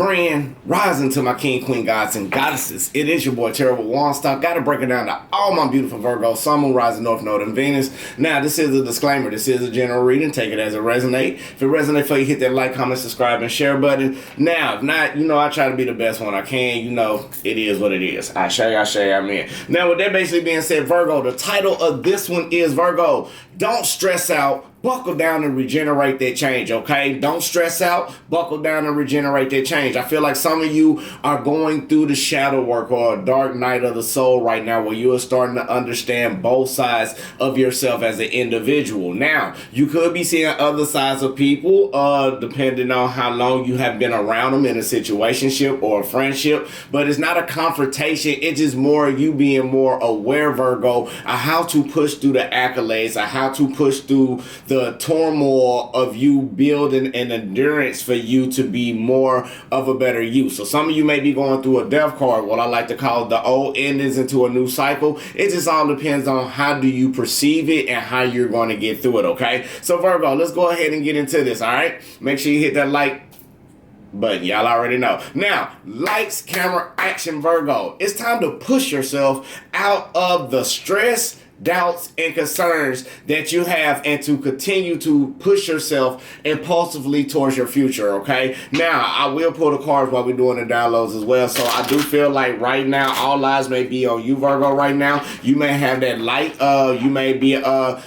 Grand rising to my king, queen, gods, and goddesses. It is your boy, Terrible Waunstar. Gotta break it down to all my beautiful Virgo, Sun, Moon, rising, North Node, and Venus. Now, this is a disclaimer. This is a general reading. Take it as it resonates. If it resonates for you, hit that like, comment, subscribe, and share button. Now, if not, I try to be the best one I can. It is what it is. I say, amen. Now, with that basically being said, Virgo, the title of this one is Virgo, don't stress out. Buckle down and regenerate that change, okay? Don't stress out. Buckle down and regenerate that change. I feel like some of you are going through the shadow work or a dark night of the soul right now where you are starting to understand both sides of yourself as an individual. Now, you could be seeing other sides of people depending on how long you have been around them in a situationship or a friendship, but it's not a confrontation. It's just more you being more aware, Virgo, of how to push through the accolades, of how to push through the turmoil of you building an endurance for you to be more of a better you. So some of you may be going through a death card, what I like to call the old endings into a new cycle. It just all depends on how do you perceive it and how you're going to get through it, okay? So Virgo, let's go ahead and get into this, all right? Make sure you hit that like button. Y'all already know. Now, lights, camera, action, Virgo. It's time to push yourself out of the stress, doubts, and concerns that you have and to continue to push yourself impulsively towards your future, okay? Now, I will pull the cards while we're doing the downloads as well, so I do feel like right now, all eyes may be on you, Virgo, right now. You may have that light, you may be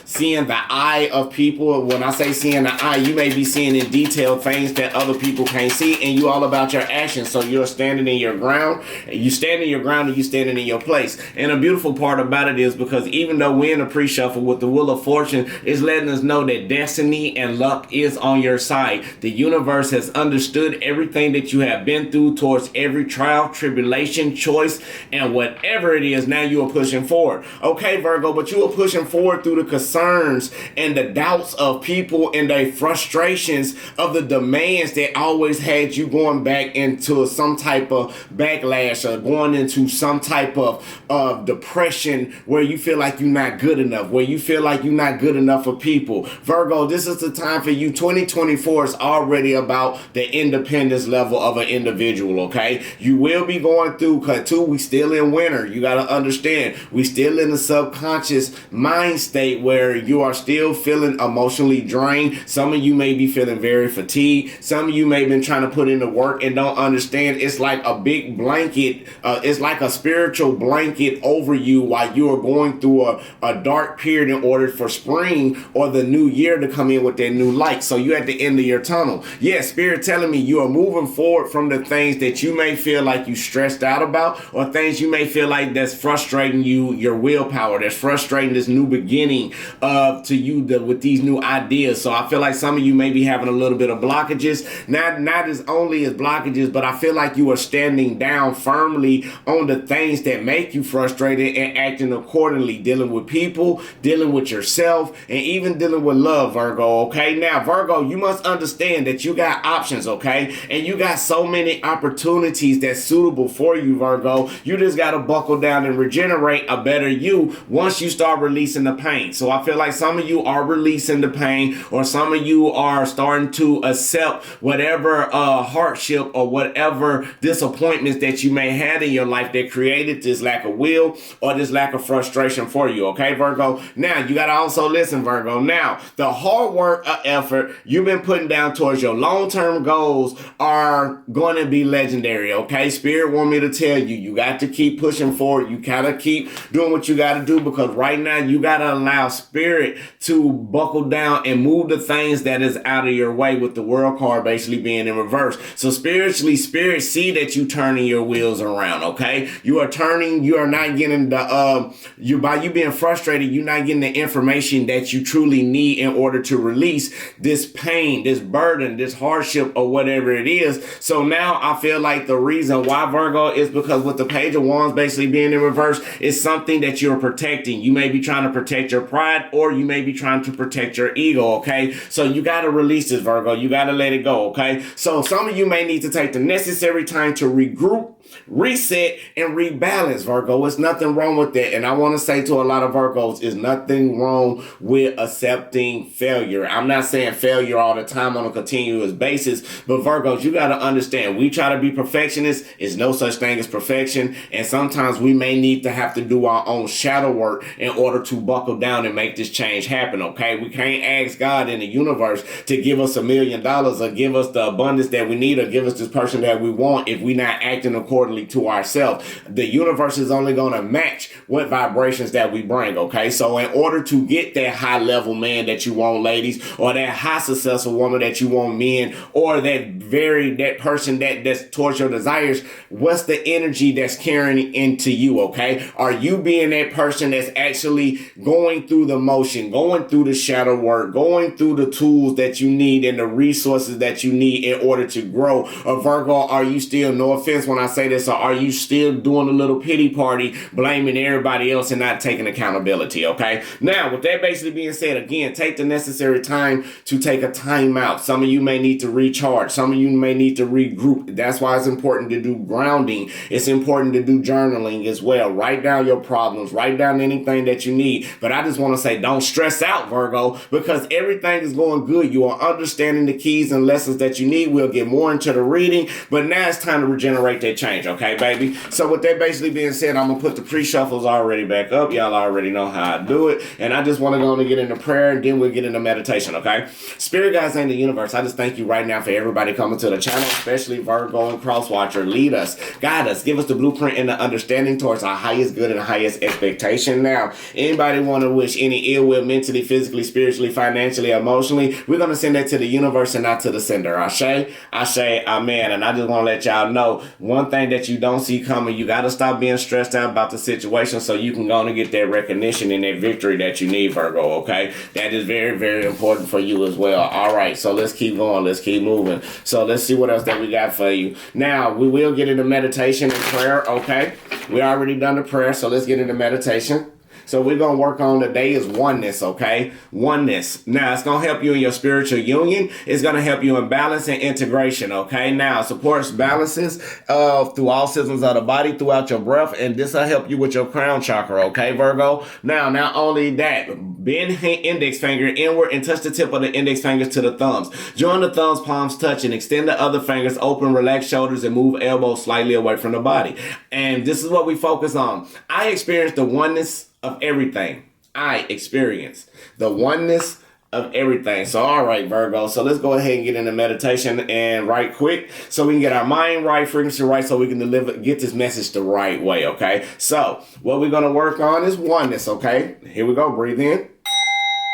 seeing the eye of people. When I say seeing the eye, you may be seeing in detail things that other people can't see, and you all about your actions, so you're standing in your ground, and you standing in your place. And the beautiful part about it is because even though we're in a pre-shuffle with the Wheel of Fortune, is letting us know that destiny and luck is on your side. The universe has understood everything that you have been through towards every trial, tribulation, choice, and whatever it is, now you are pushing forward. Okay, Virgo, but you are pushing forward through the concerns and the doubts of people and the frustrations of the demands that always had you going back into some type of backlash or going into some type of depression where you feel like you're not good enough, where you feel like you're not good enough for people. Virgo, this is the time for you. 2024 is already about the independence level of an individual, okay? You will be going through, because too, we still in winter. You got to understand, we still in the subconscious mind state where you are still feeling emotionally drained. Some of you may be feeling very fatigued. Some of you may have been trying to put in the work and don't understand. It's like a big blanket. It's like a spiritual blanket over you while you are going through a dark period in order for spring or the new year to come in with that new light. So you're at the end of your tunnel. Yeah, Spirit telling me you are moving forward from the things that you may feel like you stressed out about, or things you may feel like that's frustrating you, your willpower, that's frustrating this new beginning to you with these new ideas. So I feel like some of you may be having a little bit of blockages. Not as only as blockages, but I feel like you are standing down firmly on the things that make you frustrated and acting accordingly, dealing with people, dealing with yourself, and even dealing with love, Virgo, okay? Now, Virgo, you must understand that you got options, okay? And you got so many opportunities that's suitable for you, Virgo. You just got to buckle down and regenerate a better you once you start releasing the pain. So I feel like some of you are releasing the pain, or some of you are starting to accept whatever hardship or whatever disappointments that you may have in your life that created this lack of will or this lack of frustration for you, okay, Virgo? Now, you got to also listen, Virgo. Now, the hard work effort you've been putting down towards your long-term goals are going to be legendary, okay? Spirit want me to tell you, you got to keep pushing forward. You got to keep doing what you got to do, because right now you got to allow Spirit to buckle down and move the things that is out of your way, with the World card basically being in reverse. So spiritually, Spirit see that you turning your wheels around, okay? You are turning, you are not getting the, by you being frustrated, you're not getting the information that you truly need in order to release this pain, this burden, this hardship, or whatever it is. So now I feel like the reason why, Virgo, is because with the Page of Wands basically being in reverse, is something that you're protecting. You may be trying to protect your pride, or you may be trying to protect your ego, okay? So you got to release this, Virgo. You got to let it go, okay? So some of you may need to take the necessary time to regroup, reset, and rebalance, Virgo. There's nothing wrong with that. And I want to say to a lot lot of Virgos, is nothing wrong with accepting failure. I'm not saying failure all the time on a continuous basis, but Virgos, you got to understand, we try to be perfectionists. It's no such thing as perfection. And sometimes we may need to have to do our own shadow work in order to buckle down and make this change happen, okay? We can't ask God in the universe to give us $1 million or give us the abundance that we need or give us this person that we want if we're not acting accordingly to ourselves. The universe is only going to match what vibrations that we bring, okay? So in order to get that high level man that you want, ladies, or that high successful woman that you want, men, or that person that's towards your desires, what's the energy that's carrying into you, okay? Are you being that person that's actually going through the motion, going through the shadow work, going through the tools that you need and the resources that you need in order to grow? Or Virgo, are you still, no offense when I say this, or are you still doing a little pity party, blaming everybody else and not taking accountability, okay? Now, with that basically being said, again, take the necessary time to take a time out. Some of you may need to recharge. Some of you may need to regroup. That's why it's important to do grounding. It's important to do journaling as well. Write down your problems. Write down anything that you need. But I just want to say, don't stress out, Virgo, because everything is going good. You are understanding the keys and lessons that you need. We'll get more into the reading, but now it's time to regenerate that change, okay, baby? So with that basically being said, I'm going to put the pre-shuffles already back up. Y'all already know how I do it. And I just want to go on and get into prayer, and then we'll get into meditation, okay? Spirit guides in the universe, I just thank you right now for everybody coming to the channel, especially Virgo and Crosswatcher. Lead us, guide us, give us the blueprint and the understanding towards our highest good and highest expectation. Now, anybody want to wish any ill will mentally, physically, spiritually, financially, emotionally, we're going to send that to the universe and not to the sender. Ashe, Ashe, Amen. And I just want to let y'all know, one thing that you don't see coming, you got to stop being stressed out about the situation so you can go and get that recognition and that victory that you need, Virgo, okay? That is very, very important for you as well. All right, so let's keep going. Let's keep moving. So let's see what else that we got for you. Now, we will get into meditation and prayer, okay? We already done the prayer, so let's get into meditation. So we're going to work on today is oneness, okay? Oneness. Now, it's going to help you in your spiritual union. It's going to help you in balance and integration, okay? Now, supports balances through all systems of the body throughout your breath, and this will help you with your crown chakra, okay, Virgo? Now, not only that, bend index finger inward and touch the tip of the index fingers to the thumbs. Join the thumbs, palms touch, and extend the other fingers, open, relax shoulders, and move elbows slightly away from the body. And this is what we focus on. I experience the oneness of everything. I experience the oneness of everything. So, all right, Virgo. So let's go ahead and get into meditation and right quick so we can get our mind right, frequency right, so we can get this message the right way, okay? So what we're going to work on is oneness, okay? Here we go. Breathe in.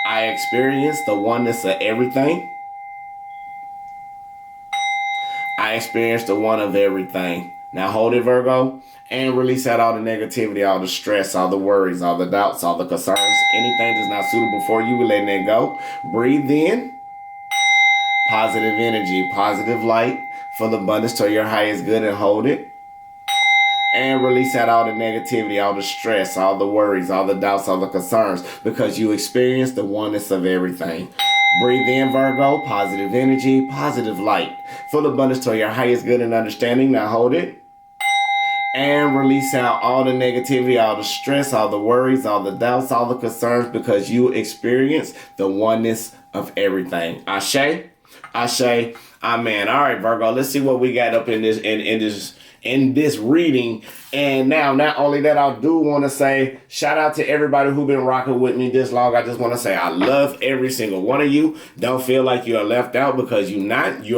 I experience the oneness of everything. I experience the one of everything. Now hold it, Virgo. And release out all the negativity, all the stress, all the worries, all the doubts, all the concerns. Anything that's not suitable for you, we're letting it go. Breathe in. Positive energy, positive light, full abundance to your highest good, and hold it. And release out all the negativity, all the stress, all the worries, all the doubts, all the concerns, because you experience the oneness of everything. Breathe in, Virgo. Positive energy, positive light, full abundance to your highest good and understanding. Now hold it. And release out all the negativity, all the stress, all the worries, all the doubts, all the concerns, because you experience the oneness of everything. Ashe, Ashe, Amen. All right, Virgo, let's see what we got up in this reading. And now, not only that, I do want to say shout out to everybody who's been rocking with me this long. I just want to say I love every single one of you. Don't feel like you're left out, because you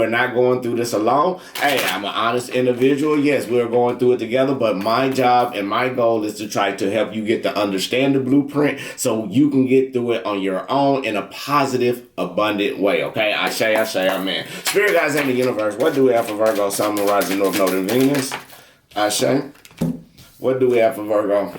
are not going through this alone. Hey, I'm an honest individual. Yes, we're going through it together, but my job and my goal is to try to help you get to understand the blueprint so you can get through it on your own in a positive, abundant way. Okay, Ashe, Ashe, Amen. Spirit guides in the universe, what do we have for Virgo, Sun, Moon, Rising, North Node, and Venus? Ashe. What do we have for Virgo?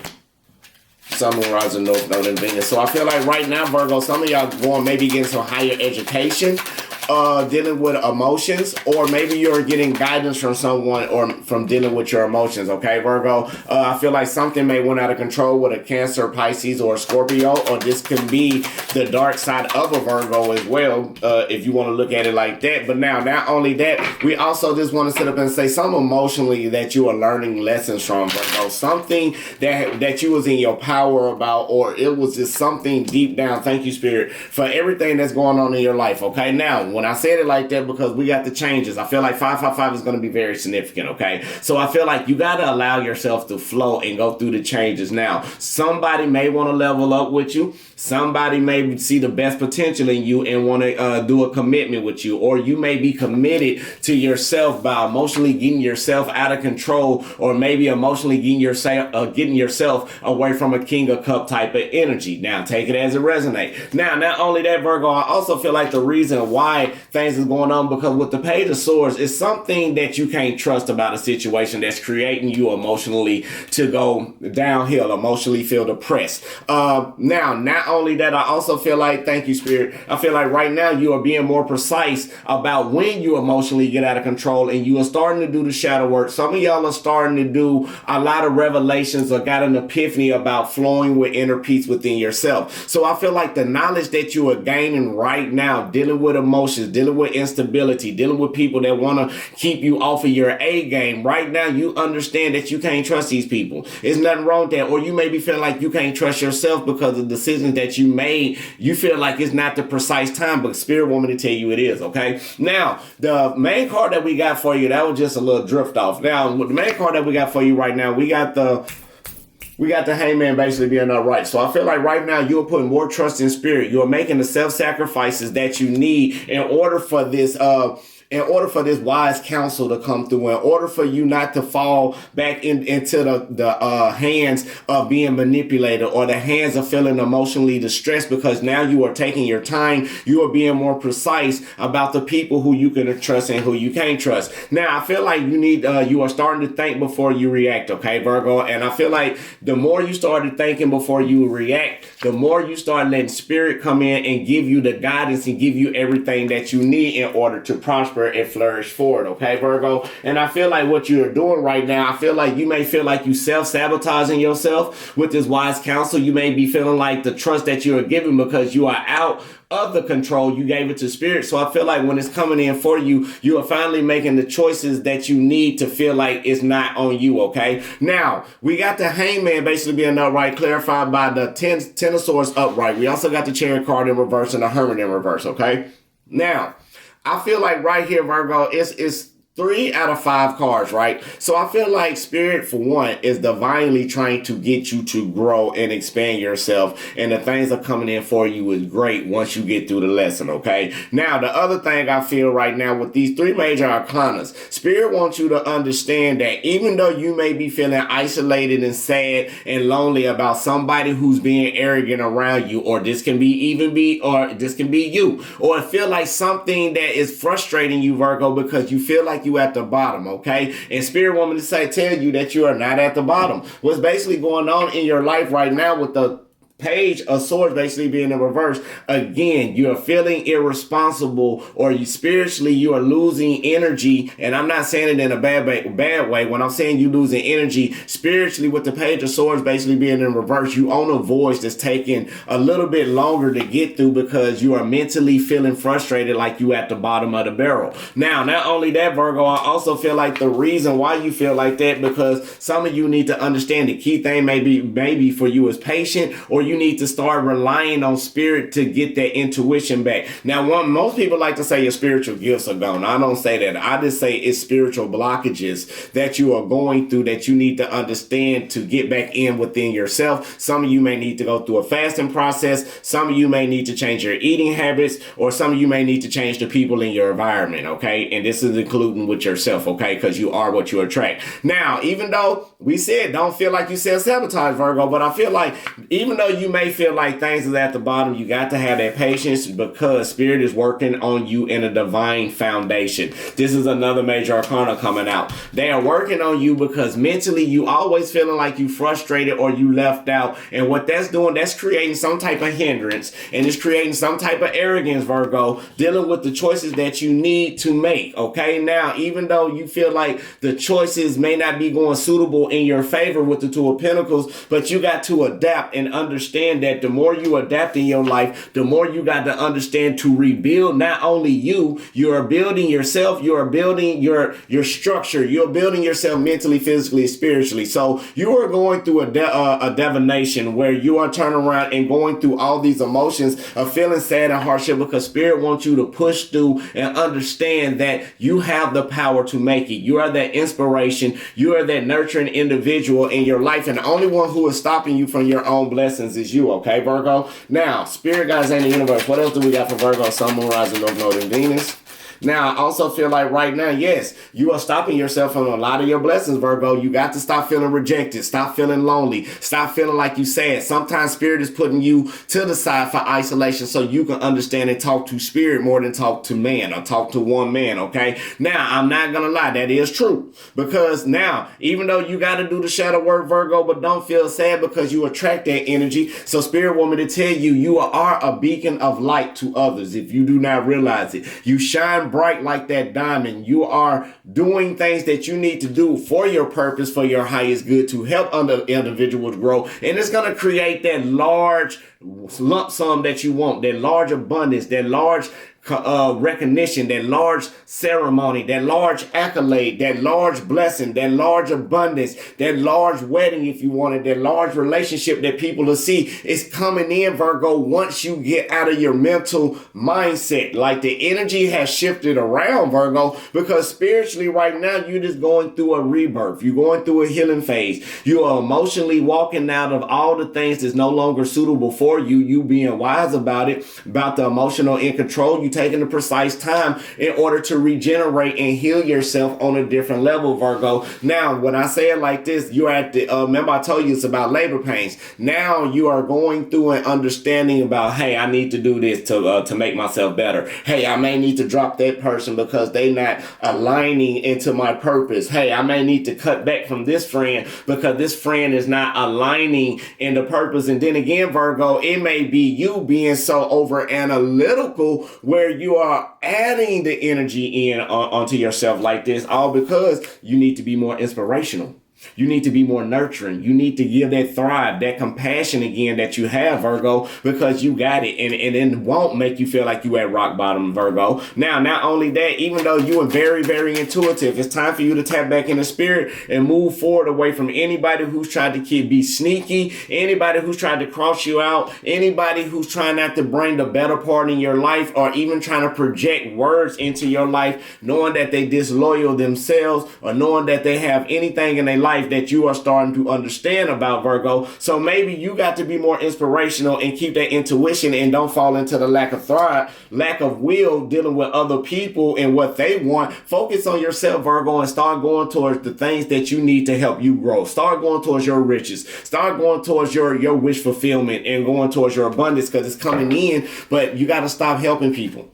Sun, Moon, Rising, North Node, and Venus. So I feel like right now, Virgo, some of y'all going maybe getting some higher education, dealing with emotions, or maybe you're getting guidance from someone or from dealing with your emotions, okay, Virgo? I feel like something may went out of control with a Cancer, Pisces, or a Scorpio, or this could be the dark side of a Virgo as well, if you want to look at it like that. But now, not only that, we also just want to sit up and say something emotionally that you are learning lessons from, Virgo. Something that you was in your power about, or it was just something deep down. Thank you, Spirit, for everything that's going on in your life, okay? Now, when I said it like that, because we got the changes, I feel like 555 is going to be very significant, okay? So I feel like you got to allow yourself to flow and go through the changes. Now, somebody may want to level up with you. Somebody may see the best potential in you and want to do a commitment with you, or you may be committed to yourself by emotionally getting yourself out of control, or maybe emotionally getting yourself away from a King of Cup type of energy. Now, take it as it resonates. Now, not only that, Virgo, I also feel like the reason why things is going on, because with the Page of Swords, it's something that you can't trust about a situation that's creating you emotionally to go downhill, emotionally feel depressed. Now, not only that, I also feel like, thank you, Spirit, I feel like right now you are being more precise about when you emotionally get out of control, and you are starting to do the shadow work. Some of y'all are starting to do a lot of revelations or got an epiphany about flowing with inner peace within yourself. So I feel like the knowledge that you are gaining right now, dealing with emotions, dealing with instability, dealing with people that want to keep you off of your A game, right now you understand that you can't trust these people. There's nothing wrong with that. Or you may be feeling like you can't trust yourself because of decisions that you made. You feel like it's not the precise time, but Spirit want me to tell you it is, okay? Now, the main card that we got for you, that was just a little drift off. Now, the main card that we got for you right now, we got the Hangman basically being upright. So I feel like right now you're putting more trust in Spirit. You're making the self-sacrifices that you need in order for this wise counsel to come through, in order for you not to fall back into the hands of being manipulated, or the hands of feeling emotionally distressed, because now you are taking your time. You are being more precise about the people who you can trust and who you can't trust. Now, I feel like you are starting to think before you react, okay, Virgo? And I feel like the more you started thinking before you react, the more you start letting Spirit come in and give you the guidance and give you everything that you need in order to prosper and flourish forward, okay, Virgo? And I feel like what you're doing right now, I feel like you may feel like you self-sabotaging yourself with this wise counsel. You may be feeling like the trust that you are giving, because you are out of the control, you gave it to Spirit. So I feel like when it's coming in for you, you are finally making the choices that you need to feel like it's not on you, okay? Now, we got the Hangman basically being upright, clarified by the Ten of Swords upright. We also got the Chariot card in reverse and the Hermit in reverse, okay? Now, I feel like right here, Virgo, it's 3 out of 5 cards, right? So I feel like Spirit, for one, is divinely trying to get you to grow and expand yourself. And the things are coming in for you is great once you get through the lesson, okay? Now, the other thing I feel right now with these 3 major arcanas, Spirit wants you to understand that even though you may be feeling isolated and sad and lonely about somebody who's being arrogant around you, or this can be you, or feel like something that is frustrating you, Virgo, because you feel like you at the bottom, okay? And Spirit want me to tell you that you are not at the bottom. What's basically going on in your life right now with the Page of Swords basically being in reverse, again, you are feeling irresponsible, or you are losing energy. And I'm not saying it in a bad way. When I'm saying you losing energy spiritually with the Page of Swords basically being in reverse, you own a voice that's taking a little bit longer to get through, because you are mentally feeling frustrated, like you at the bottom of the barrel. Now, not only that, Virgo, I also feel like the reason why you feel like that, because some of you need to understand the key thing maybe for you is patient, or you need to start relying on Spirit to get that intuition back. Now, most people like to say your spiritual gifts are gone. I don't say that. I just say it's spiritual blockages that you are going through that you need to understand to get back in within yourself. Some of you may need to go through a fasting process. Some of you may need to change your eating habits, or some of you may need to change the people in your environment, okay? And this is including with yourself, okay? Because you are what you attract. Now, even though we said don't feel like you self-sabotage, Virgo, but I feel like even though you may feel like things is at the bottom, you got to have that patience because Spirit is working on you in a divine foundation. This is another major arcana coming out. They are working on you because mentally you always feeling like you frustrated or you left out. And what that's doing, that's creating some type of hindrance, and it's creating some type of arrogance, Virgo, dealing with the choices that you need to make. Okay, now, even though you feel like the choices may not be going suitable in your favor with the Two of Pentacles, but you got to adapt and understand that the more you adapt in your life, the more you got to understand to rebuild not only you are building yourself, you are building your structure, you're building yourself mentally, physically, spiritually. So you are going through a divination where you are turning around and going through all these emotions of feeling sad and hardship because Spirit wants you to push through and understand that you have the power to make it. You are that inspiration. You are that nurturing individual in your life, and the only one who is stopping you from your own blessings is you. Okay, Virgo? Now, Spirit guides in the universe. What else do we got for Virgo, Sun, Moon, Rising, North Node, and Venus? Now, I also feel like right now, yes, you are stopping yourself from a lot of your blessings, Virgo. You got to stop feeling rejected. Stop feeling lonely. Stop feeling like you sad. Sometimes Spirit is putting you to the side for isolation so you can understand and talk to Spirit more than talk to man or talk to one man, okay? Now, I'm not going to lie. That is true. Because now, even though you got to do the shadow work, Virgo, but don't feel sad because you attract that energy. So Spirit want me to tell you, you are a beacon of light to others if you do not realize it. You shine bright like that diamond. You are doing things that you need to do for your purpose, for your highest good, to help other individuals grow. And it's going to create that large lump sum that you want, that large abundance, that large recognition, that large ceremony, that large accolade, that large blessing, that large abundance, that large wedding, if you wanted, that large relationship that people will see is coming in, Virgo, once you get out of your mental mindset. Like the energy has shifted around, Virgo, because spiritually right now you're just going through a rebirth. You're going through a healing phase. You are emotionally walking out of all the things that's no longer suitable for you. You being wise about it, about the emotional in control. You taking the precise time in order to regenerate and heal yourself on a different level, Virgo. Now, when I say it like this, you're at the, remember I told you it's about labor pains. Now you are going through an understanding about, hey, I need to do this to make myself better. Hey, I may need to drop that person because they not aligning into my purpose. Hey, I may need to cut back from this friend because this friend is not aligning in the purpose. And then again, Virgo, it may be you being so over analytical where you are adding the energy in onto yourself like this, all because you need to be more inspirational. You need to be more nurturing. You need to give that thrive, that compassion again that you have, Virgo, because you got it. And it won't make you feel like you at rock bottom, Virgo. Now, not only that, even though you are very, very intuitive, it's time for you to tap back in the spirit and move forward away from anybody who's tried to be sneaky, anybody who's tried to cross you out, anybody who's trying not to bring the better part in your life, or even trying to project words into your life, knowing that they disloyal themselves or knowing that they have anything in their life that you are starting to understand about, Virgo. So maybe you got to be more inspirational and keep that intuition and don't fall into the lack of thrive, lack of will, dealing with other people and what they want. Focus on yourself, Virgo, and start going towards the things that you need to help you grow. Start going towards your riches. Start going towards your wish fulfillment and going towards your abundance, because it's coming in, but you got to stop helping people.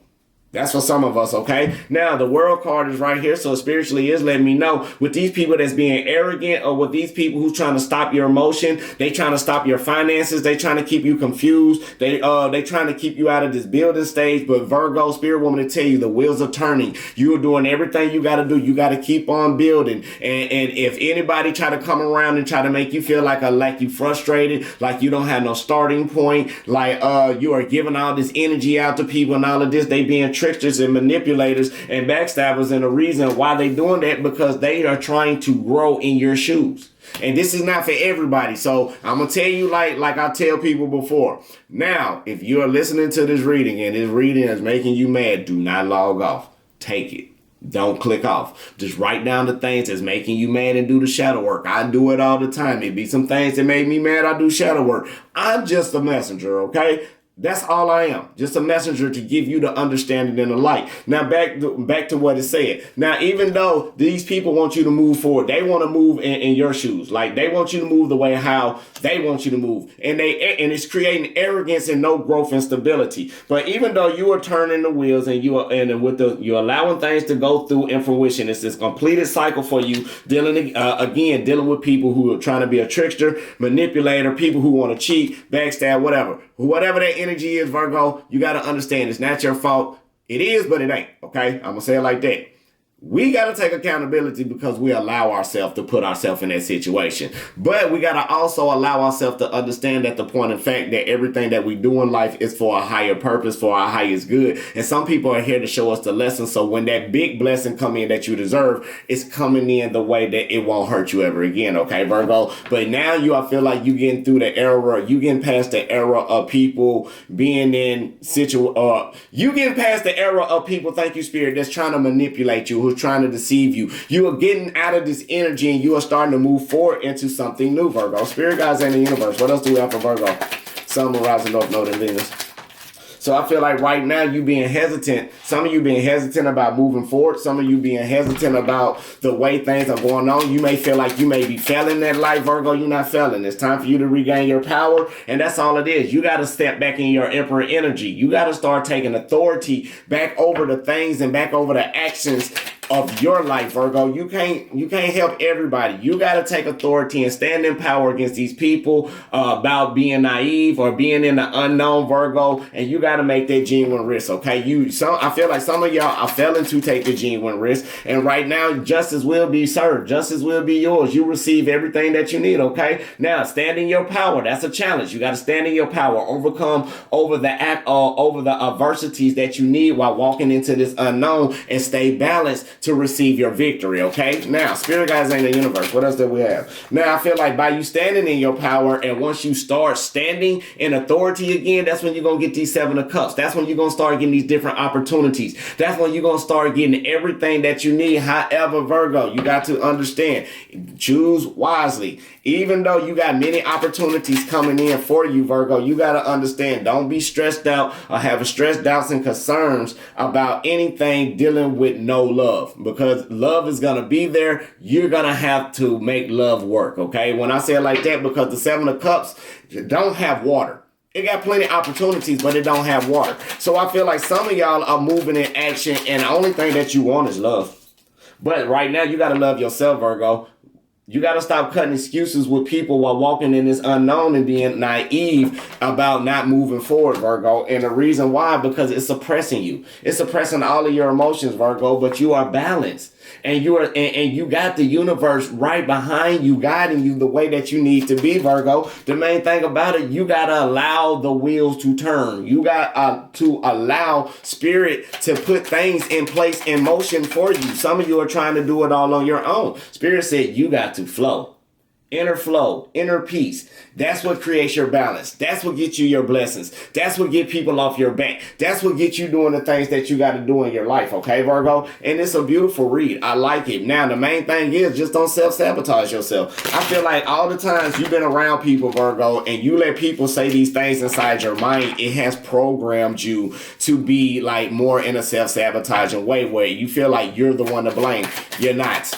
That's for some of us, okay? Now, the world card is right here, so spiritually is letting me know with these people that's being arrogant, or with these people who's trying to stop your emotion, they trying to stop your finances, they trying to keep you confused, they trying to keep you out of this building stage. But Virgo, Spirit want me to tell you, the wheels are turning. You are doing everything you got to do. You got to keep on building. And if anybody try to come around and try to make you feel like you frustrated, like you don't have no starting point, like you are giving all this energy out to people and all of this, they being tricksters and manipulators and backstabbers, and the reason why they doing that because they are trying to grow in your shoes. And this is not for everybody. So I'm gonna tell you like I tell people before. Now, if you are listening to this reading and this reading is making you mad, do not log off. Take it. Don't click off. Just write down the things that's making you mad and do the shadow work. I do it all the time. It be some things that make me mad. I do shadow work. I'm just a messenger, okay? That's all I am. Just a messenger to give you the understanding and the light. Now back to what it said. Now, even though these people want you to move forward, they want to move in your shoes. Like they want you to move the way how they want you to move. And it's creating arrogance and no growth and stability. But even though you are turning the wheels and you're allowing things to go through in fruition, it's this completed cycle for you, dealing with people who are trying to be a trickster, manipulator, people who want to cheat, backstab, whatever that energy is, Virgo, you got to understand it's not your fault. It is, but it ain't. Okay, I'm gonna say it like that. We got to take accountability because we allow ourselves to put ourselves in that situation. But we got to also allow ourselves to understand at the point of fact that everything that we do in life is for a higher purpose, for our highest good. And some people are here to show us the lesson. So when that big blessing come in that you deserve, it's coming in the way that it won't hurt you ever again. Okay, Virgo. But now I feel like you getting through the era. You getting past the era of people being in you getting past the era of people, thank you, Spirit, that's trying to manipulate you, who's trying to deceive you. You are getting out of this energy and you are starting to move forward into something new, Virgo. Spirit guides in the universe. What else do we have for Virgo? Sun, Moon, rising, North Node, and Venus. So I feel like right now you being hesitant. Some of you being hesitant about moving forward. Some of you being hesitant about the way things are going on. You may feel like you may be failing that life, Virgo. You're not failing. It's time for you to regain your power. And that's all it is. You got to step back in your emperor energy. You got to start taking authority back over the things and back over the actions of your life, Virgo. You can't help everybody. You got to take authority and stand in power against these people about being naive or being in the unknown, Virgo. And you got to make that genuine risk, okay? I feel like some of y'all are failing to take the genuine risk. And right now, justice will be served. Justice will be yours. You receive everything that you need, okay? Now, stand in your power. That's a challenge. You got to stand in your power. Overcome over the adversities that you need while walking into this unknown and stay balanced to receive your victory, okay? Now, Spirit guides in the universe. What else do we have? Now, I feel like by you standing in your power, and once you start standing in authority again, that's when you're going to get these 7 of Cups. That's when you're going to start getting these different opportunities. That's when you're going to start getting everything that you need. However, Virgo, you got to understand, choose wisely. Even though you got many opportunities coming in for you, Virgo, you got to understand, don't be stressed out or have stressed doubts and concerns about anything dealing with no love, because love is going to be there. You're going to have to make love work, okay? When I say it like that, because the 7 of Cups don't have water. It got plenty of opportunities, but it don't have water. So I feel like some of y'all are moving in action, and the only thing that you want is love. But right now, you got to love yourself, Virgo. You got to stop cutting excuses with people while walking in this unknown and being naive about not moving forward, Virgo. And the reason why, because it's suppressing you. It's suppressing all of your emotions, Virgo, but you are balanced. And you got the universe right behind you, guiding you the way that you need to be, Virgo. The main thing about it, you got to allow the wheels to turn. You got to allow Spirit to put things in place, in motion for you. Some of you are trying to do it all on your own. Spirit said you got to flow. Inner flow, inner peace. That's what creates your balance. That's what gets you your blessings. That's what get people off your back. That's what gets you doing the things that you got to do in your life, okay, Virgo? And it's a beautiful read. I like it. Now, the main thing is just don't self-sabotage yourself. I feel like all the times you've been around people, Virgo, and you let people say these things inside your mind, it has programmed you to be like more in a self-sabotaging way where you feel like you're the one to blame. You're not.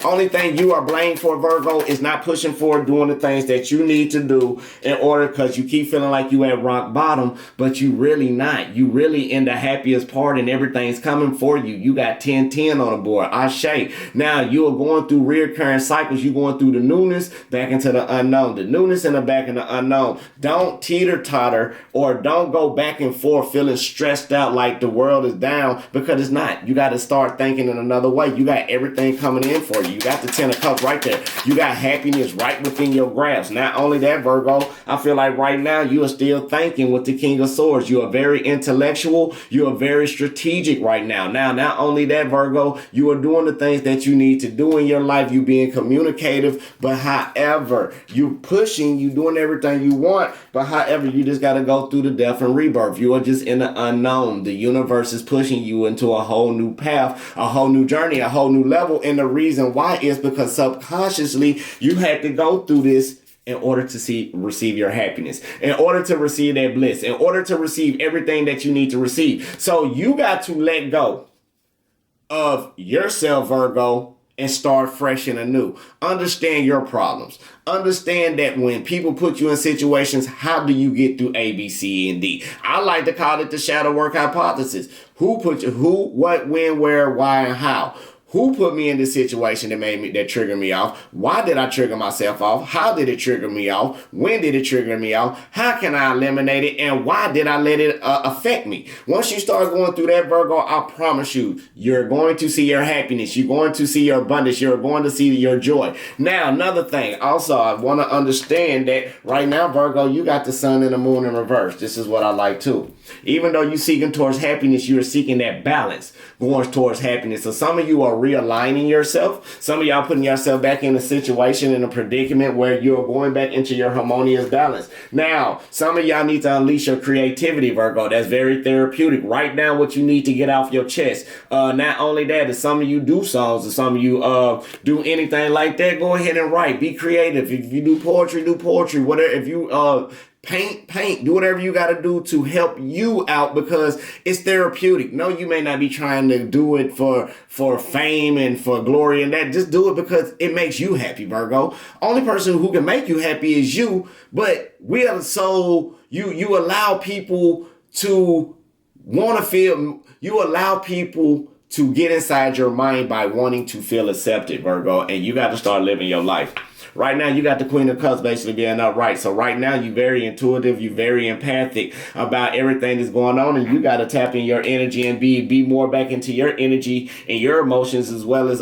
Only thing you are blamed for, Virgo, is not pushing forward, doing the things that you need to do in order, because you keep feeling like you at rock bottom, but you really not. You really in the happiest part and everything's coming for you. You got 10-10 on the board. Ashe. Now you are going through reoccurring cycles. You're going through the newness back into the unknown. The newness and the back in the unknown. Don't teeter-totter or don't go back and forth feeling stressed out like the world is down, because it's not. You got to start thinking in another way. You got everything coming in for you. You got the 10 of Cups right there. You got happiness right within your grasp. Not only that, Virgo, I feel like right now you are still thinking with the King of Swords. You are very intellectual. You are very strategic right now. Now, not only that, Virgo, you are doing the things that you need to do in your life. You being communicative, but however, you pushing, you doing everything you want, but however, you just got to go through the death and rebirth. You are just in the unknown. The universe is pushing you into a whole new path, a whole new journey, a whole new level. And the reason why is because subconsciously you had to go through this in order to receive your happiness, in order to receive that bliss, in order to receive everything that you need to receive. So you got to let go of yourself, Virgo, and start fresh and anew. Understand your problems. Understand that when people put you in situations, how do you get through A, B, C, and D? I like to call it the shadow work hypothesis. Who put you, who, what, when, where, why, and how? Who put me in this situation that triggered me off? Why did I trigger myself off? How did it trigger me off? When did it trigger me off? How can I eliminate it? And why did I let it affect me? Once you start going through that, Virgo, I promise you, you're going to see your happiness. You're going to see your abundance. You're going to see your joy. Now, another thing. Also, I want to understand that right now, Virgo, you got the sun and the moon in reverse. This is what I like too. Even though you're seeking towards happiness, you're seeking that balance going towards happiness. So some of you are realigning yourself. Some of y'all putting yourself back in a situation, in a predicament where you're going back into your harmonious balance. Now, some of y'all need to unleash your creativity, Virgo. That's very therapeutic. Write down what you need to get off your chest. Not only that, if some of you do songs, if some of you do anything like that, go ahead and write. Be creative. If you do poetry, do poetry. Whatever. If you paint, do whatever you got to do to help you out, because it's therapeutic. No, you may not be trying to do it for fame and for glory and that. Just do it because it makes you happy, Virgo. Only person who can make you happy is you. But we are so you allow people to want to feel. You allow people to get inside your mind by wanting to feel accepted, Virgo, and you got to start living your life. Right now, you got the Queen of Cups basically being upright. So right now, you're very intuitive. You're very empathic about everything that's going on. And you got to tap in your energy and be more back into your energy and your emotions, as well as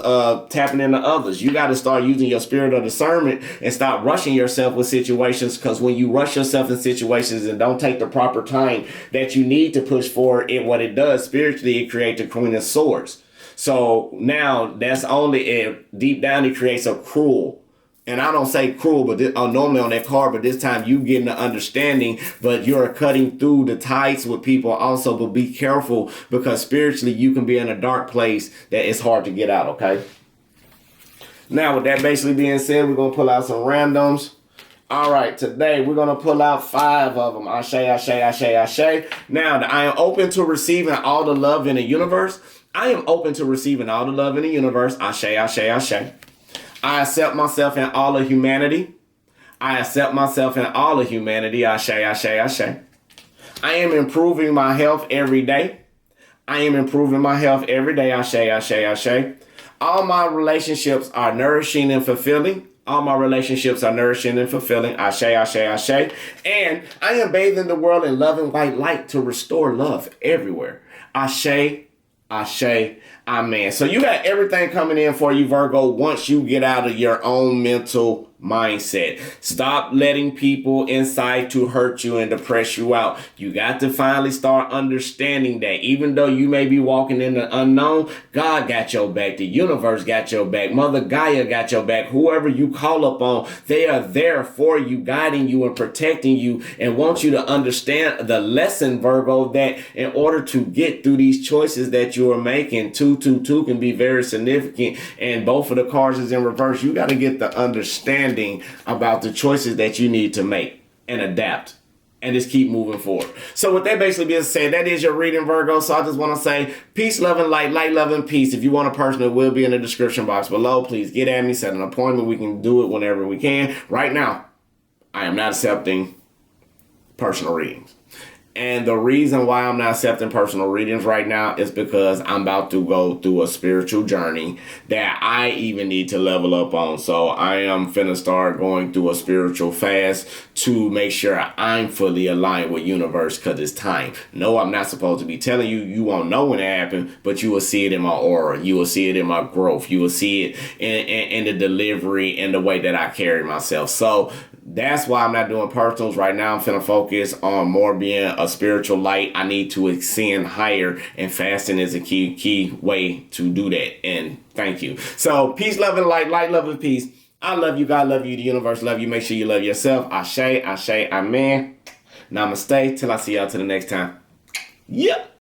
tapping into others. You got to start using your spirit of discernment and stop rushing yourself with situations. Because when you rush yourself in situations and don't take the proper time that you need to push forward, what it does spiritually, it creates the Queen of Swords. So now that's only deep down, it creates a cruel. And I don't say cruel, but normally on that card, but this time you getting the understanding, but you're cutting through the tides with people also. But be careful, because spiritually you can be in a dark place that it's hard to get out, okay? Now, with that basically being said, we're going to pull out some randoms. All right, today we're going to pull out 5 of them. Ashe, ashe, ashe, ashe. Now, I am open to receiving all the love in the universe. I am open to receiving all the love in the universe. Ashe, ashe, ashe. I accept myself in all of humanity. I accept myself in all of humanity. Ashe, ashe, ashe. I am improving my health every day. I am improving my health every day. Ashe, ashe, ashe. All my relationships are nourishing and fulfilling. All my relationships are nourishing and fulfilling. Ashe, ashe, ashe. And I am bathing the world in love and white light to restore love everywhere. Ashe, ashe, amen. So you got everything coming in for you, Virgo, once you get out of your own mental mindset. Stop letting people inside to hurt you and depress you out. You got to finally start understanding that even though you may be walking in the unknown, God got your back. The universe got your back. Mother Gaia got your back. Whoever you call upon, they are there for you, guiding you and protecting you, and want you to understand the lesson, Virgo, that in order to get through these choices that you are making, 222 can be very significant, and both of the cards is in reverse. You got to get the understanding about the choices that you need to make and adapt and just keep moving forward. So with that basically being said, that is your reading, Virgo. So I just want to say peace, love, and light, love, and peace. If you want a person, it will be in the description box below. Please get at me, set an appointment. We can do it whenever we can. Right now, I am not accepting personal readings. And the reason why I'm not accepting personal readings right now is because I'm about to go through a spiritual journey that I even need to level up on. So I am finna start going through a spiritual fast to make sure I'm fully aligned with universe, because it's time. No, I'm not supposed to be telling you. You won't know when it happened, but you will see it in my aura. You will see it in my growth. You will see it in the delivery and the way that I carry myself. So that's why I'm not doing personals right now. I'm finna focus on more being a spiritual light. I need to ascend higher, and fasting is a key way to do that. And thank you. So peace, love, and light, love, and peace. I love you. God love you. The universe love you. Make sure you love yourself. Ashe, ashe, amen. Namaste. Till I see y'all till the next time. Yeah.